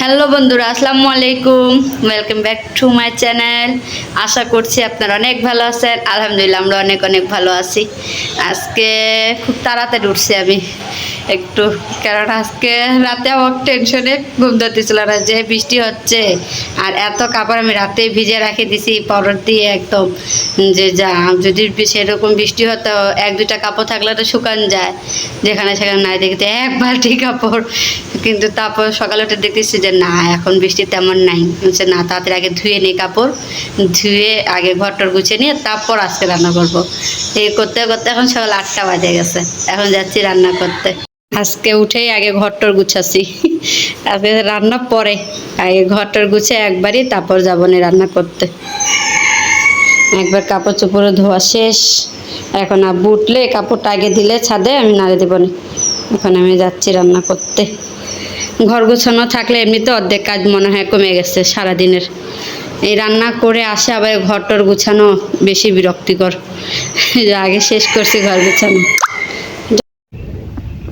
Hello বন্ধুরা, আসসালামু আলাইকুম। Welcome back to my channel. আশা করছি আপনারা অনেক ভালো আছেন। আলহামদুলিল্লাহ আমরা অনেক অনেক ভালো আছি। আজকে খুব তাড়াতাড়ি উঠছি আমি একটু, কারণ আজকে রাতে আমার টেনশনে ঘুম ধরতেছিল না, যে বৃষ্টি হচ্ছে আর এত কাপড় আমি রাতে ভিজে রাখে দিছি পাউডার দিয়ে একদম, যে যা যদি সেরকম বৃষ্টি হতো এক দুইটা কাপড় থাকলে তো শুকান যায়, যেখানে সেখানে নাই দেখতে এক বালতি কাপড়। কিন্তু তারপর সকালে উঠে দেখতেছি যে না, এখন বৃষ্টি তেমন নাই। বলছে না, তাড়াতাড়ি আগে ধুয়ে নিই কাপড়, ধুয়ে আগে ঘরটর গুছিয়ে নিয়ে তারপর আজকে রান্না করব। এই করতে করতে এখন সকাল 8টা বাজে গেছে, এখন যাচ্ছি রান্না করতে। আজকে উঠেই আগে ঘরটর গুছাচ্ছি, আজকে রান্না পরে, আগে ঘরটর গুছে একবারই তারপর যাবো না রান্না করতে। একবার কাপড় চোপড় ধোয়া শেষ, এখন আব্বু উঠলে কাপড়টা আগে দিলে ছাদে আমি নাড়ে দেবো না। এখন আমি যাচ্ছি রান্না করতে। ঘর গোছানো থাকলে এমনিতে অর্ধেক কাজ মনে হয় কমে গেছে সারাদিনের। এই রান্না করে আসে আবার ঘরটর গুছানো বেশি বিরক্তিকর। আগে শেষ করছি ঘর গোছানো।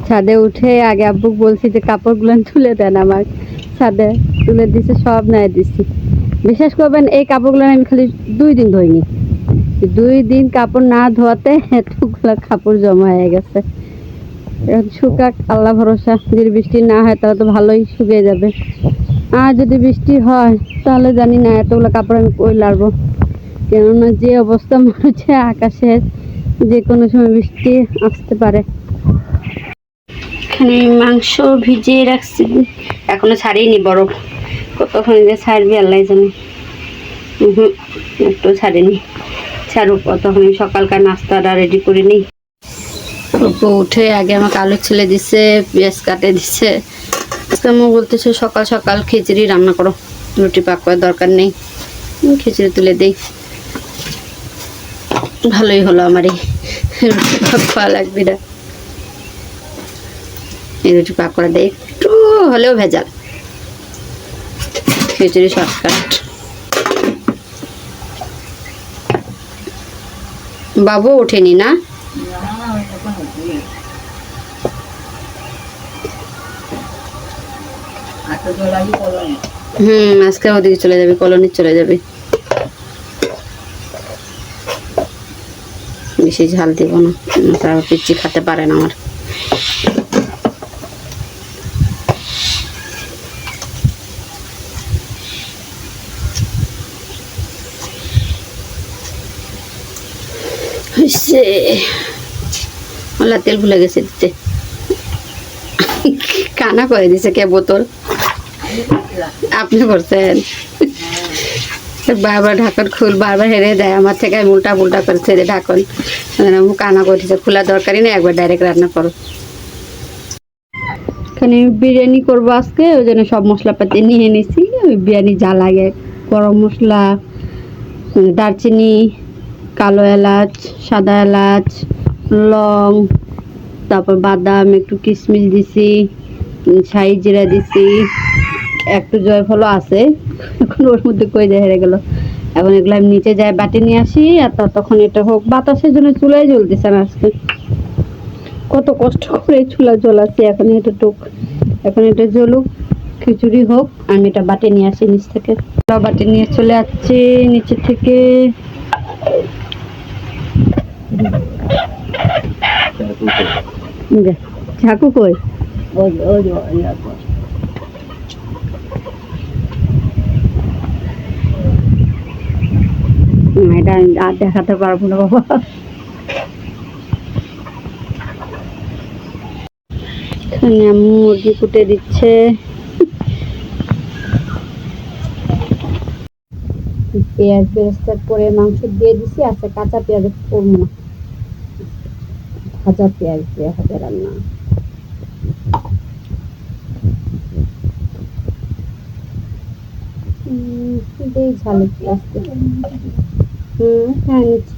ছাদে উঠে আগে আব্বু বলছি যে কাপড়গুলো তুলে দেন, আমার ছাদে তুলে দিছে, সব নাই দিছি। বিশেষ করবেন এই কাপড়গুলো আমি খালি 2 দিন ধোইনি, 2 দিন কাপড় না ধোয়াতে এতগুলো কাপড় জমা হয়ে গেছে। এখন শুকাক, আল্লাহ ভরসা। যদি বৃষ্টি না হয় তাহলে তো ভালোই শুকিয়ে যাবে, আর যদি বৃষ্টি হয় তাহলে জানি না এতগুলো কাপড় আমি কই লাড়বো। কেননা যে অবস্থা মনে আকাশের, যে কোনো সময় বৃষ্টি আসতে পারে। এখানে মাংস ভিজিয়ে রাখছি, এখনো ছাড়িনি বরফ, কতক্ষণ যে ছাড়বি আল্লাহ জানে। একটু ছাড়িনি, ছাড়ুক কতক্ষণ। সকালকার নাস্তাটা রেডি করে নিই। উঠে আগে আমাকে আলু ছেলে দিচ্ছে, পেঁয়াজ কাটে দিচ্ছে। আজকে আমি বলতেছে সকাল সকাল খিচুড়ি রান্না করো, রুটি পাক করার দরকার নেই, খিচুড়ি তুলে দেই। ভালোই হলো, আমারই রুটি পাক খাওয়া লাগবে না। এই রুটি পাক করে দেয়, একটু হলেও ভেজাল, খিচুড়ি শর্টকাট। বাবু ওঠেনি না? আজকে ওদিকে চলে যাবে, কলোনি চলে যাবে। বেশি ঝাল দিব না, তারপর পিচ্ছি খেতে পারে না আমার। ওলা তেল ভুলে গেছে দিতে, কানা করে দিছে কে বোতল? আপনি করছেন? বারবার ঢাকন খুল, বারবার হেরে দেয় আমার থেকে, আমি উল্টা পুল্টা করে ছেড়ে ঢাকন কানা করে দিচ্ছে। খোলা দরকারই নেই, একবার ডাইরেক্ট রান্না করো। এখানে বিরিয়ানি করবো আজকে, ওই জন্য সব মশলাপাতি নিয়ে নিছি। ওই বিরিয়ানি যা লাগে, গরম মশলা, দারচিনি, কালো এলাচ, সাদা এলাচ, লং, তারপর বাদাম, একটু কিশমিশ দিছি, শাহি জিরা দিছি, একটু জয়ফলও আছে, এখন ওর মধ্যে কই যায় হেরে গেল। এখন এগুলো আমি নিচে যাই বাটি নিয়ে আসি, আর তখন এটা হোক। বাতাসের জন্য চুলাই জ্বলতেছে না আজকে, কত কষ্ট করে চুলা জ্বলাচ্ছি। এখন এটা টুক, এখন এটা জ্বলুক, খিচুড়ি হোক, আমি এটা বাটি নিয়ে আসি নিচ থেকে। বাটি নিয়ে চলে আসছি নিচে থেকে। ঝাঁকু কই? এটা আর দেখাতে পারবো না বাবা। এখানে মুরগি কুটে দিচ্ছে, পেঁয়াজ বেরেস্তা করে মাংস দিয়ে দিছি। আচ্ছা, কাঁচা পেঁয়াজ করবো না, ভাজা পেঁয়াজ দিয়ে হবে রান্না। ঝালে পেঁয়াজ, হ্যাঁ নিচ্ছি।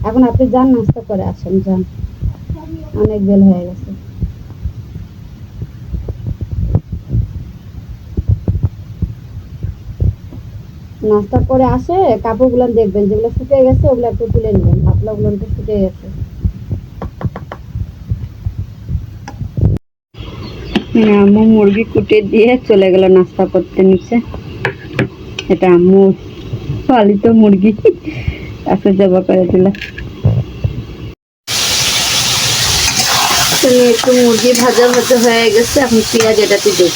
এখন আপনি যান, নাস্তা করে আসেন, যান, অনেক বেল হয়ে গেছে। নাস্তা করে আসে কাপড়গুলো দেখবেন, যেগুলো শুকিয়ে গেছে ওগুলো একটু তুলে নেবেন, পাতলাগুলো একটু শুকিয়ে গেছে। আম্মু মুরগি কুটে দিয়ে চলে গেল নাস্তা করতে নিচে। এটা আম্মু পালিত মুরগি, আজকে জবা করে দিল। একটু মুরগি ভাজা ভাজা হয়ে গেছে, এখন পেঁয়াজ এটাতে দেব।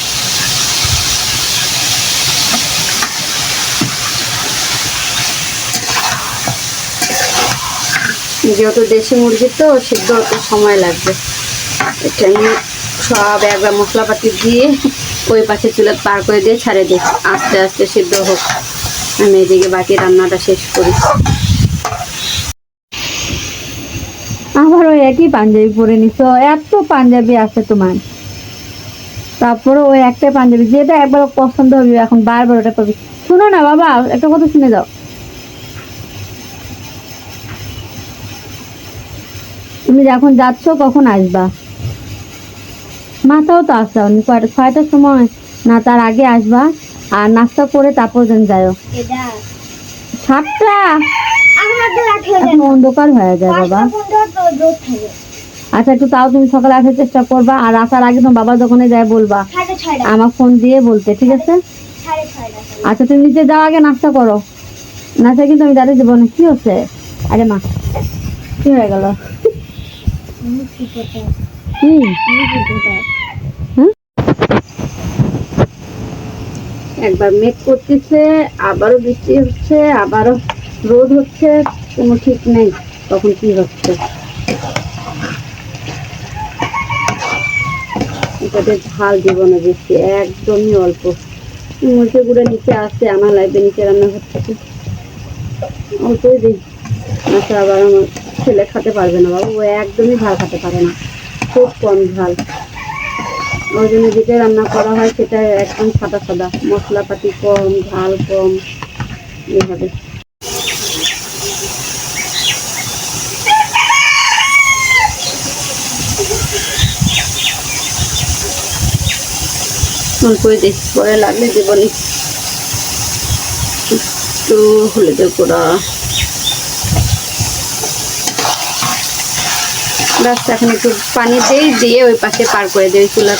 যেহেতু দেশি মুরগি তো সিদ্ধ হতে সময় লাগবে, এটা আমি সব একবার মশলাপাতি দিয়ে ওই পাশে চুলা পার করে দিয়ে ছাড়ে দিই, আস্তে আস্তে সিদ্ধ হোক, আমি এদিকে বাকি রান্নাটা শেষ করি। আবার ওই একই পাঞ্জাবি পরে নিছো, এত পাঞ্জাবি আছে তোমার, তারপরে ওই একটা পাঞ্জাবি যেটা একবার পছন্দ হবে এখন বারবার ওটা পাবি। শোনো না বাবা, একটা কথা শুনে যাও। তুমি যখন যাচ্ছ কখন আসবা? মাথাও তো আসা 6টার সময় না, তার আগে আসবা আর নাস্তা করে তারপর যেন যাও। 7টা অন্ধকার হয়ে যায় বাবা। আচ্ছা একটু তাও তুমি সকালে আসার চেষ্টা করবা, আর আসার আগে তোমার বাবা দোকানে যায় বলবা আমার ফোন দিয়ে বলতে, ঠিক আছে? আচ্ছা তুমি নিচে যাও, আগে নাস্তা করো, নাস্তা কিন্তু আমি দাঁড়িয়ে দেবো না। কি হচ্ছে? আরে মা কি হয়ে গেল? একবার মেঘ করতেছে, আবারও বৃষ্টি হচ্ছে, আবারও রোদ হচ্ছে, কোনো ঠিক নেই তখন কি হচ্ছে। এটাতে ঝাল দিব না বেশি, একদমই অল্প। মরিচের গুঁড়ো নিচে আসছে, আমার লাইফে নিচে রান্না হচ্ছে, অল্পই দিই। আচ্ছা আবার আমার ছেলে খেতে পারবে না বাবু, ও একদমই ঝাল খেতে পারে না, খুব কম ঝাল। ওই জন্য যেটা রান্না করা হয় সেটা একদম সাদা সাদা, মশলাপাতি কম, ঝাল কম, এইভাবে। করে দিই, পরে লাগলে দেবনি। একটু হলুদের গুঁড়া, ব্যাস এখন একটু পানি দিয়ে ওই পাশে পার করে দিই চুলা।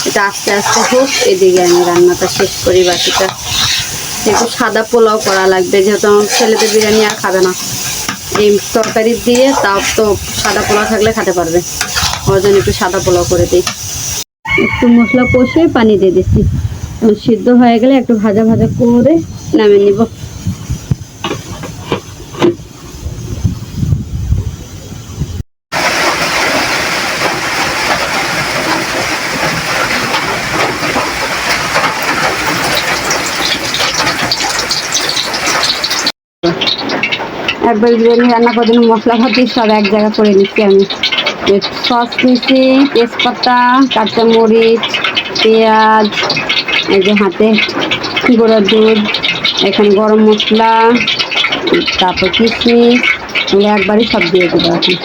এটা আস্তে আস্তে হোক, এদিকে আমি রান্নাটা শেষ করি বাকিটা। একটু সাদা পোলাও করা লাগবে, যেহেতু আমার ছেলেদের বিরিয়ানি আর খাবে না এই তরকারি দিয়ে, তাও তো সাদা পোলাও থাকলে খেতে পারবে, ওই জন্য একটু সাদা পোলাও করে দিই। একটু মশলা কষে পানি দিয়ে দিচ্ছি, সিদ্ধ হয়ে গেলে একটু ভাজা ভাজা করে নামিয়ে নিব। একবার বিরিয়ানি রান্না করে দিন, মশলা ভাতি সব এক জায়গা করে নিচ্ছি আমি। সস নিচ্ছি, তেজপাতা, কাঁচামরিচ, পেঁয়াজ, এই যে হাতে গুঁড়ো দুধ, এখানে গরম মশলা, তারপর কিশমিশ, এগুলো একবারই সব দিয়ে দেবো। এখন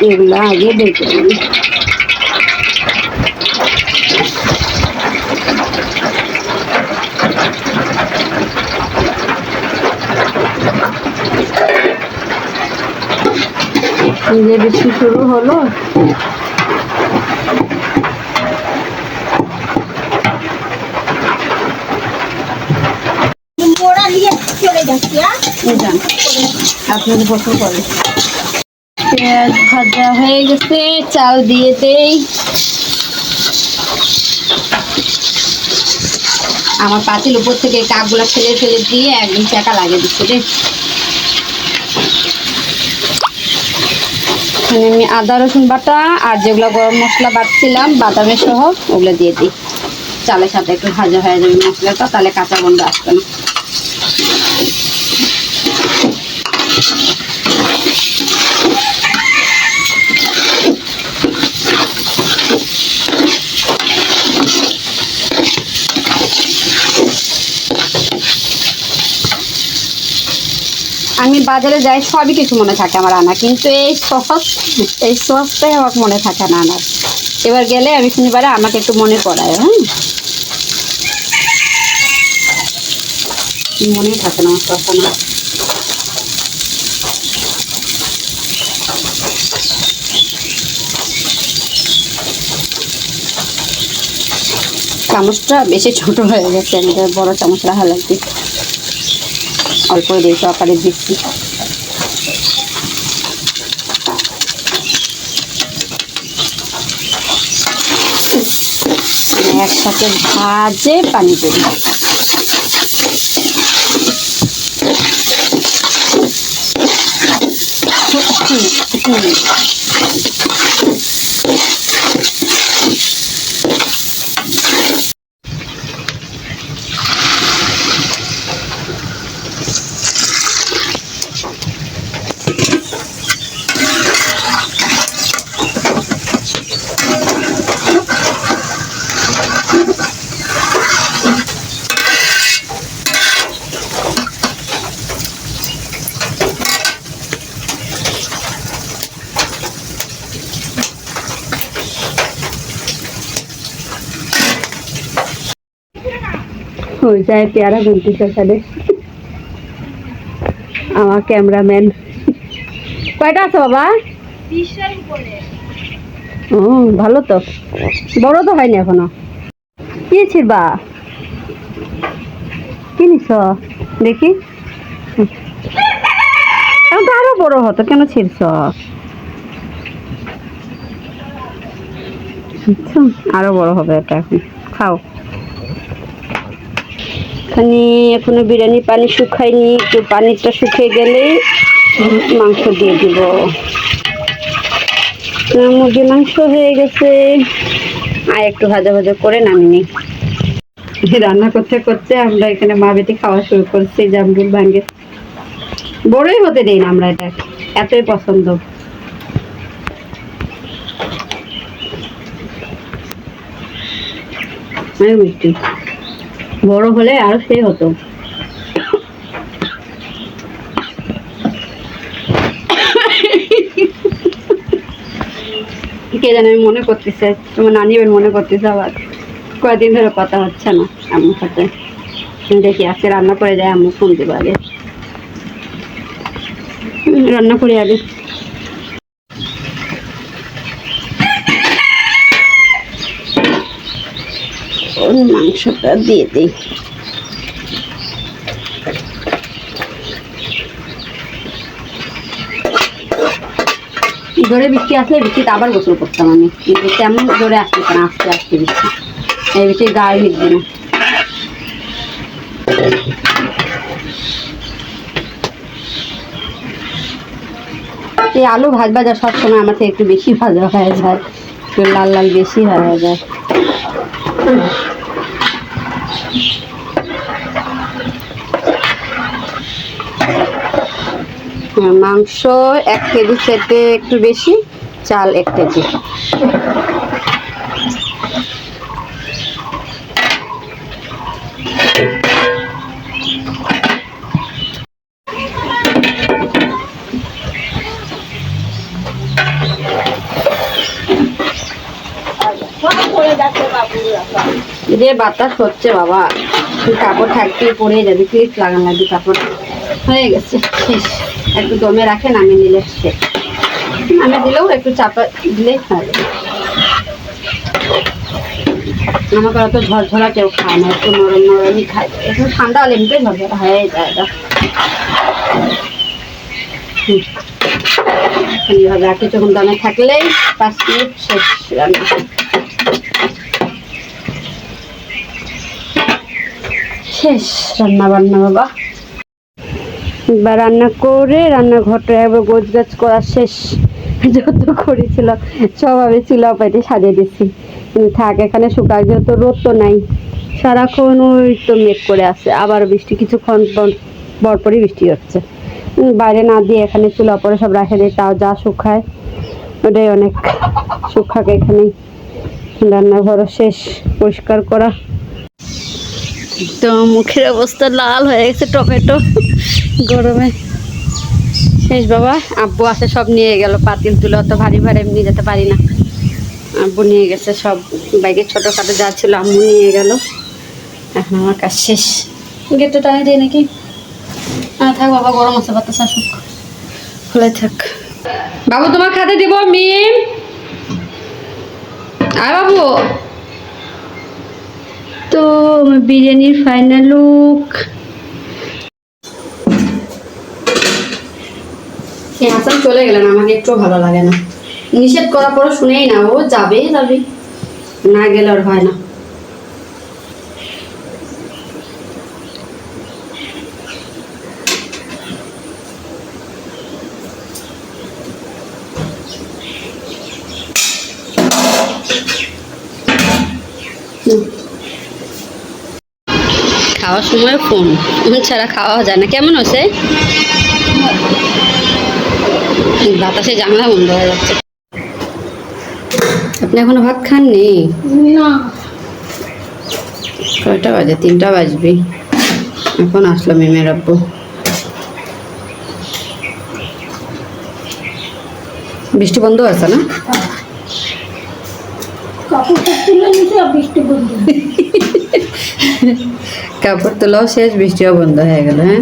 এগুলো আগে বের করে নিই। যে বৃষ্টি শুরু হলো, আপনাদের বছর পরে পেঁয়াজ ভাজা হয়ে গেছে, চাল দিয়ে দেই। আমার পাতিল উপর থেকে কাকগুলা ফেলে ফেলে দিয়ে একদম চাকা লাগিয়ে দিচ্ছে রে। আমি আদা রসুন বাটা আর যেগুলো গরম মশলা বাটছিলাম বাদামের সহ ওগুলো দিয়ে দিই। চালের সাথে একটু ভাজা হয়ে যাবে মশলাটা, তাহলে কাঁচা গন্ধ আসবে না। আমি বাজারে যাই, সবই কিছু মনে থাকে আমার আনা, কিন্তু এই সসটাই আমার মনে থাকে না আনার। এবার গেলে আমি শনিবারে আমাকে একটু মনে করায়। মনেই থাকে না আমার সস আনা। চামচটা বেশি ছোট হয়ে গেছে, আমাদের বড় চামচ রাখা লাগবে। অল্প দিয়ে তরকারি দিচ্ছি। একসাথে ভাজে পানি দেব। হয়ে যায় পেয়ারা গুনতেছে এখানে আমার ক্যামেরাম্যান। কয়টা আছে বাবা? 20টার উপরে। ও ভালো তো, বড় তো হয়নি এখনো। কি ছিড়বা? কি নিছ দেখি? এখন তো আরো বড় হতো, কেন ছিড়ছ? আরো বড় হবে এটা, এখন খাও। এখানে এখনো বিরিয়ানি পানি শুকায়নি, একটু পানিটা শুকিয়ে গেলেই মাংস দিয়ে দিব। মুরগির মাংস হয়ে গেছে, আর একটু ভাজা ভাজা করে নামিয়ে। রান্না করতে করতে আমরা এখানে মা বেটি খাওয়া শুরু করছি। জামরুল ভাঙ্গে বড়ই হতে দেই না আমরা, এটা এতই পছন্দ। মিষ্টি বড় হলে আর সে হতো। কে জানে, আমি মনে করতেছে তোমার নানি মনে করতেছে আবার। কয়েকদিন ধরে কথা হচ্ছে না আম্মুর সাথে। দেখি আজকে রান্না করে যায়, আম্মু ফোন দেবো আগে। রান্না করি আগে। মাংসটা দিয়ে দিই। জোরে বৃষ্টি আসলে বৃষ্টিতে আবার গোসল করতাম আমি, কিন্তু তেমন জোরে আসতেছে না, আস্তে আস্তে বৃষ্টি। এই বৃষ্টি গায়ে ভিজবে না। এই আলু ভাজা সবসময় আমার থেকে একটু বেশি ভাজা হয়ে যায়, একটু লাল লাল বেশি হয়ে যায়। মাংস 1 কেজি সেটে একটু বেশি, চাল 1 কেজি। যে বাতাস হচ্ছে বাবা, কাপড় থাকতে পরে যাবে, ক্লিপ লাগানো লাগবে। কাপড় হয়ে গেছে শেষ। একটু দমে রাখে, নামিয়ে নিলে শেষ। নামিয়ে দিলেও একটু চাপা দিলেই হয়ে যাবে। আমাকে অত ঝরঝরা কেউ খায় না, একটু নরম নরমই খায়। একটু ঠান্ডা হলে এমনিতে ঝরঝরা হয়ে যায়। এইভাবে আর কিছুক্ষণ দমে থাকলেই 5 মিনিট শেষ রান্না। শেষ রান্না বান্না বাবা। বা রান্না করে রান্নাঘরটা একবার গোছ গাছ করা শেষ। যত করেছিল সব আমি চুলা পাইতে সাজিয়ে দিচ্ছি। থাক এখানে শুকায়, যেহেতু রোদ তো নাই, সারাক্ষণ ওই তো মেঘ করে আছে। আবার বৃষ্টি কিছুক্ষণ পরপরই বৃষ্টি হচ্ছে। বাইরে না দিয়ে এখানে চুলা পরে সব রাখে দিই, তাও যা শুকায় ওটাই অনেক। শুকাকে এখানেই রান্নাঘরও শেষ পরিষ্কার করা। তো মুখের অবস্থা লাল হয়ে গেছে, টমেটো গরমে শেষ বাবা। আব্বু আসে সব নিয়ে গেল, পাতিল তুলে অত ভারী ভারী নিয়ে যেতে পারি না। আব্বু নিয়ে গেছে সব, বাইকের ছোটোখাটো যা ছিল আম্মু নিয়ে গেল। এখন আমার কাজ শেষ। গেটটা টানে দিয়ে নাকি? হ্যাঁ থাক বাবা, গরম আছে, বাতাস আসুক, খুলে থাক। বাবু তোমার খাতে দিব মিম। আয় বাবু, আমার বিরিয়ানির ফাইনাল লুক। হাসান চলে গেলেন, আমাকে একটু ভালো লাগে না। নিষেধ করার পরে শুনেই না, ও যাবে যাবে, না গেলে আর হয় না। খাওয়ার সময় ফোন ছাড়া খাওয়া যায় না। কেমন হচ্ছে? বাতাসে জানলা বন্ধ হয়ে যাচ্ছে। আপনি এখনো ভাত খাননি? না, কয়টা বাজে? 3টা বাজবে। এখন আসলো মিমের আব্বু। বৃষ্টি বন্ধ আছে না? কাপড় তুলে নিতে বৃষ্টি বন্ধ। কাপড় তোলাও শেষ, বৃষ্টিও বন্ধ হয়ে গেল। হ্যাঁ,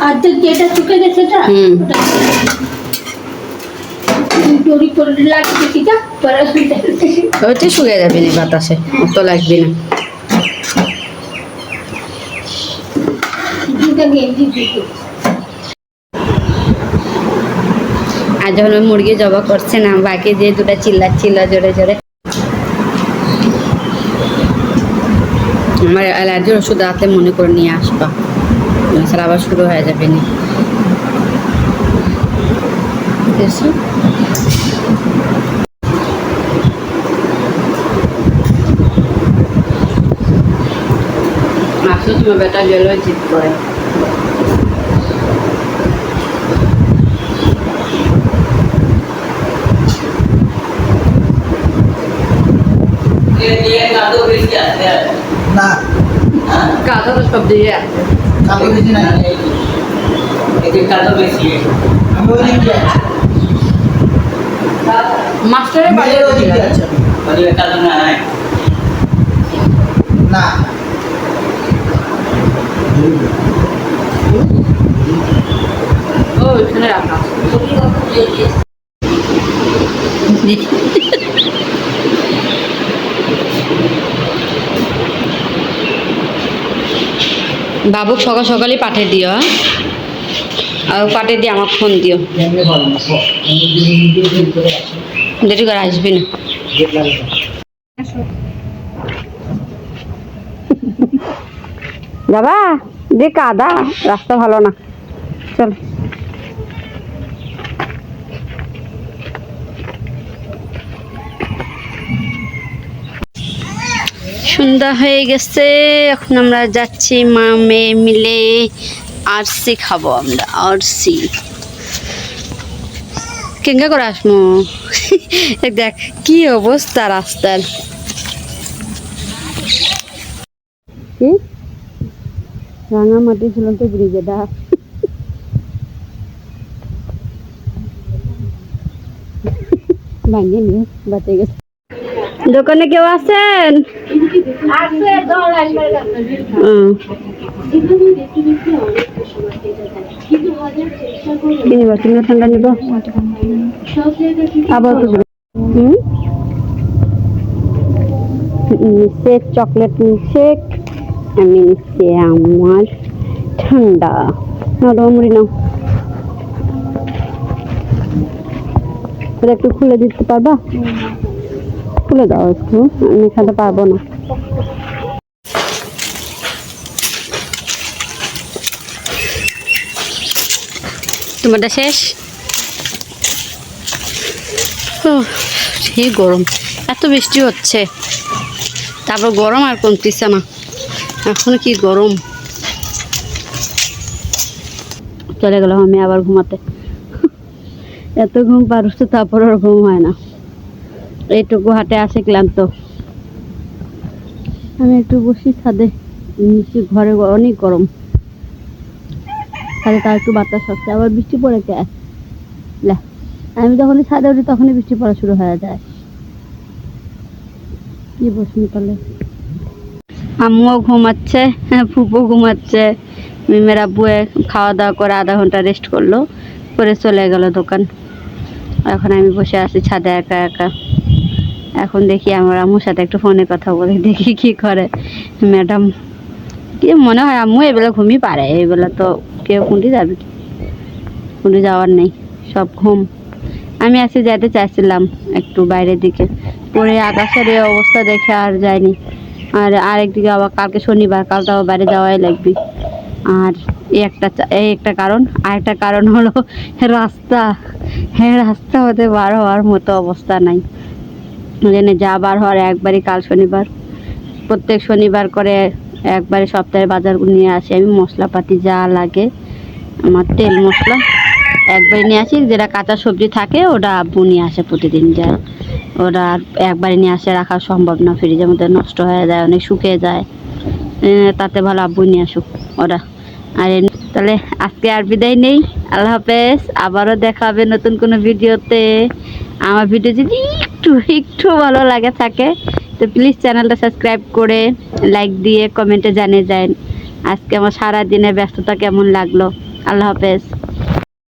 আর তো যেটা শুকে গেছে দড়ি পরে লাগছে কিটা পরে ওইটা শুকিয়ে যাবে না, বাতাসে অত লাগবে না। দুটা গেঞ্জি দিতে আর যখন ওই মুরগি জবা করছে না, বাকি যে দুটা চিল্লাচ্ছিল জোরে জোরে। আমার অ্যালার্জির ওষুধ রাতে মনে করে নিয়ে আসবা, এছাড়া আবার শুরু হয়ে যাবে না। আসলে তোমার বেটা গেলেও জিত করে। না কাঁথা তো সব দিয়ে আছে। কালো বেশি না আমি ওই দিকে আছি মাস্টারের বাড়ি মেয়ের ওই দিকে আছে না ও ওইখানে রাখা। বাবুক সকাল সকালই পাঠিয়ে দিও, আর পাঠিয়ে দিয়ে আমার ফোন দিও। এমনি ভালো না দেরি করে আসবি না। যাবা যে কাদা, রাস্তা ভালো না, চল। সন্ধ্যা হয়ে গেছে, এখন আমরা যাচ্ছি মা মেয়ে মিলে আরসি খাবো। আমরা আরসি কেঙ্গা করে আসমো। দেখ কি অবস্থা রাস্তার। কি রাঙামাটি ছিল তো ব্রিজেটা। ভাঙে নিয়ে বাঁচে গেছে। দোকানে কেউ আছেন? কিনিবা, তুমি ঠান্ডা নিব আবার তো মিল্কশেক, চকলেট মিল্কশেক। আমি নিচ্ছি আমার ঠান্ডা। মুড়ি নাও, একটু খুলে দিতে পারবা? খুলে দাও একটু, আমি খেতে পারবো না। তোমারটা শেষ? সেই গরম, এত বৃষ্টি হচ্ছে, তারপর গরম আর কমতিছে না। এখন কি গরম। চলে গেলাম আমি আবার ঘুমাতে। এত ঘুম পারছো, তারপর আর ঘুম হয় না। এইটুকু হাটে আসে ক্লান্ত। আমি একটু বসি ছাদে, নিচে ঘরে অনেক গরম, ছাদে তার একটু বাতাস আসছে। আবার বৃষ্টি পড়ে কে, আমি যখনই ছাদে উঠি তখনই বৃষ্টি পড়া শুরু হয়ে যায়। কি বসুন তাহলে। আম্মুও ঘুমাচ্ছে, ফুপু ঘুমাচ্ছে। মিমের আব্বু খাওয়া দাওয়া করে আধা ঘন্টা রেস্ট করলো, করে চলে গেল দোকান। এখন আমি বসে আছি ছাদে একা একা। এখন দেখি আমার আম্মুর সাথে একটু ফোনে কথা বলে দেখি কি করে ম্যাডাম। কি মনে হয় আম্মু এবেলা ঘুমিয়ে পারে, এবেলা তো কেউ কোনটি যাবে, কোনটি যাওয়ার নেই, সব ঘুম। আমি আজকে যেতে চাইছিলাম একটু বাইরের দিকে, পরে আকাশের এই অবস্থা দেখে আর যাইনি। আর আরেকদিকে আবার কালকে শনিবার, কালকে আবার বাইরে যাওয়াই লাগবে। আর এই একটা কারণ, আরেকটা কারণ হলো রাস্তা। হ্যাঁ, রাস্তা হতে বার হওয়ার মতো অবস্থা নাই, জেনে যা বার হওয়ার একবারই কাল শনিবার। প্রত্যেক শনিবার করে একবারে সপ্তাহে বাজার নিয়ে আসি আমি, মশলাপাতি যা লাগে আমার, তেল মশলা একবারে নিয়ে আসি। যেটা কাঁচা সবজি থাকে ওটা আব্বু নিয়ে আসে প্রতিদিন যায়, ওটা আর একবারে নিয়ে আসে রাখা সম্ভব না, ফ্রিজের মধ্যে নষ্ট হয়ে যায়, অনেক শুকিয়ে যায়। তাতে ভালো আব্বু নিয়ে আসুক ওরা। আর তাহলে আজকে আর বিদায় নেই, আল্লাহ হাফেজ। আবারও দেখা হবে নতুন কোনো ভিডিওতে। আমার ভিডিও যদি একটু একটু ভালো লাগে থাকে তো প্লিজ চ্যানেলটা সাবস্ক্রাইব করে লাইক দিয়ে কমেন্টে জানিয়ে যান আজকে আমার সারা দিনের ব্যস্ততা কেমন লাগলো। আল্লাহ হাফেজ।